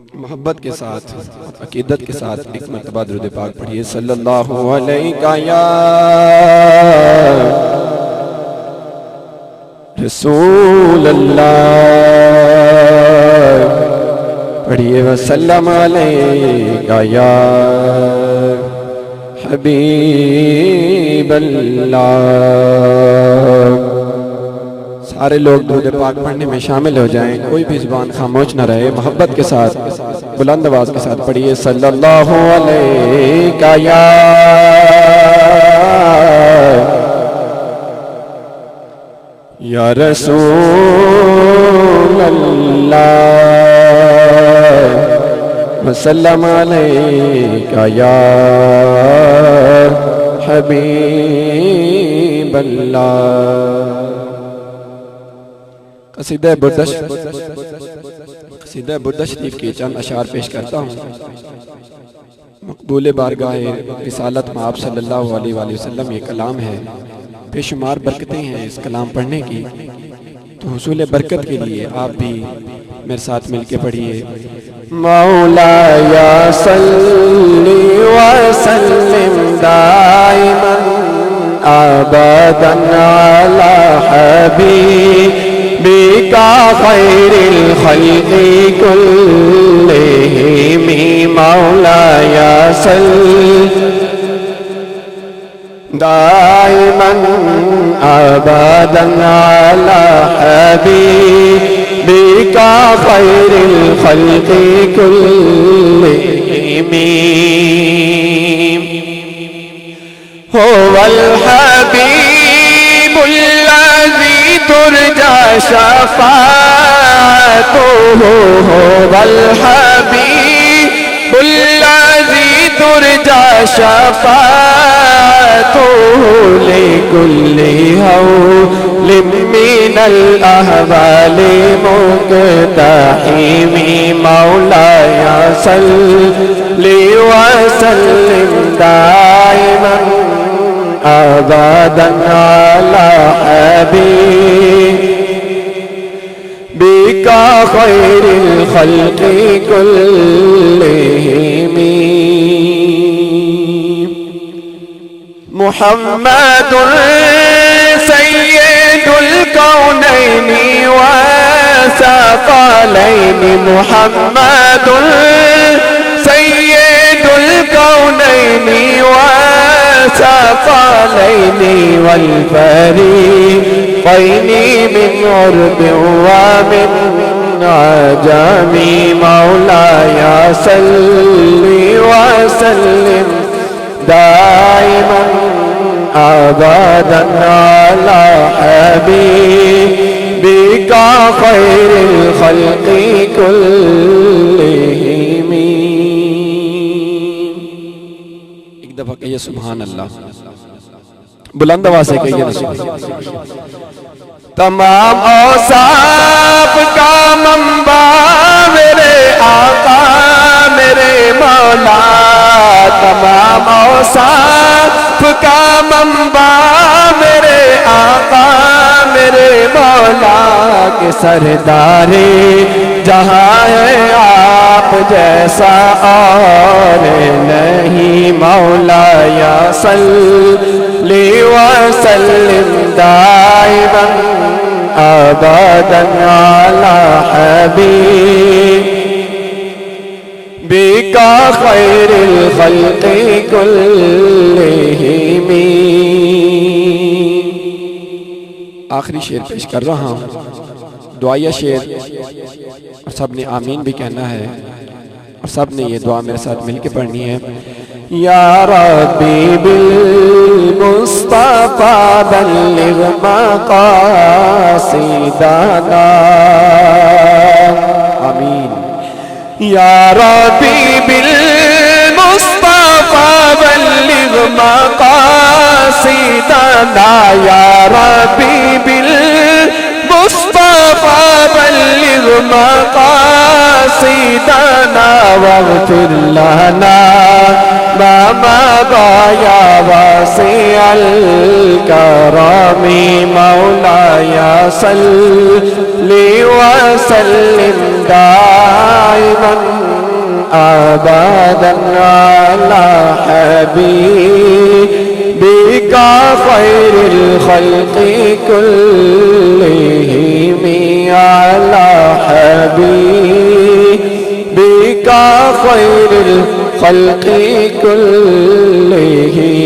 मोहब्बत के साथ अकीदत के साथ एक मरतबा दुरूद पाक पढ़िए। सल्लल्लाहु अलैका या रसूल अल्लाह, पढ़िए वसल्लम अलैका या हबीब अल्लाह। सारे लोग दुरूद पाक पढ़ने में शामिल हो जाएं, कोई भी जुबान खामोश न रहे। मोहब्बत के साथ बुलंद आवाज के साथ पढ़िए। सल्लल्लाहु अलैका या रसूल अल्लाह वसल्लम अलैका या हबीब अल्लाह। क़सीदा बुर्दा शरीफ के चंद अशार पेश करता हूँ। मकबूल बारगाह रिसालत में आप सल्लल्लाहु अलैहि वसल्लम ये कलाम है। बेशुमार बरकतें हैं इस कलाम पढ़ने की, तो हुसूल बरकत के लिए आप भी मेरे साथ मिलके पढ़िए। मौलाया सल्ली व सल्लिम दाइमन अबदन अला हबीबिका खैरिल खल्क़ि कुल्लिहिम। मौलाया सल्ली दाइमन अबदन अला हबीबिका खैरिल खल्क़ि कुल्लिहिम। हुवल हबीबुल्लज़ी तुरजा शफ़ाअतुहु। हुवल हबीबुल्लज़ी तुरजा शफ़ाअतुहु लिकुल्ली हौलिम मिनल अहवालि मुक़तहिम। मौलाया सल्लि व सल्लिम दाइमन अबदन अला हबीबिका खैरिल खल्क़ि कुल्लिहिम। मुहम्मदुन सय्यिदुल कौनैनि व सक़लैनि। मुहम्मदुन सय्यिदुल कौनैनि व सक़लैनि वल फ़रीक़ैनि मिन उर्बिन व मिन अजम। मौलाया सल्लि व सल्लिम दाइमन अबदन अला हबीबिका खैरिल खल्क़ि कुल्लिहिम। एक दफा कहिए सुभान अल्लाह, बुलंद आवाज़ से कहिए रसूल। तमाम औसाफ का मंबा मेरे आका मेरे मौला। तमाम औसाफ का मंबा मेरे आका मेरे मौला के सरदारे जहाँ है आप जैसा और नहीं। मौलाया सल्लि व सल्लिम दाइमन अबदन अला हबीबिका खैरिल खल्क़ि कुल्लिहिम। आखिरी शेर पेश कर रहा हूँ, दुआया शेर, और सब ने आमीन भी कहना है और सब ने ये दुआ मेरे साथ मिलके पढ़नी है। या रब्बी बिल मुस्तफा बल्लिग मक़ासिदना। आमीन। या रब्बी बिल मुस्तफा बल्लिग मक़ासिदना। या रब्बी बिल मुस्तफा बल्लिग मक़ासिदना वग़फ़िर लना मा मदा या वासिअल करमी। मौलाया सल्लि व सल्लिम दाइमन أبدا على حبيبك خير الخلق كلهم على حبيبك خير الخلق كلهم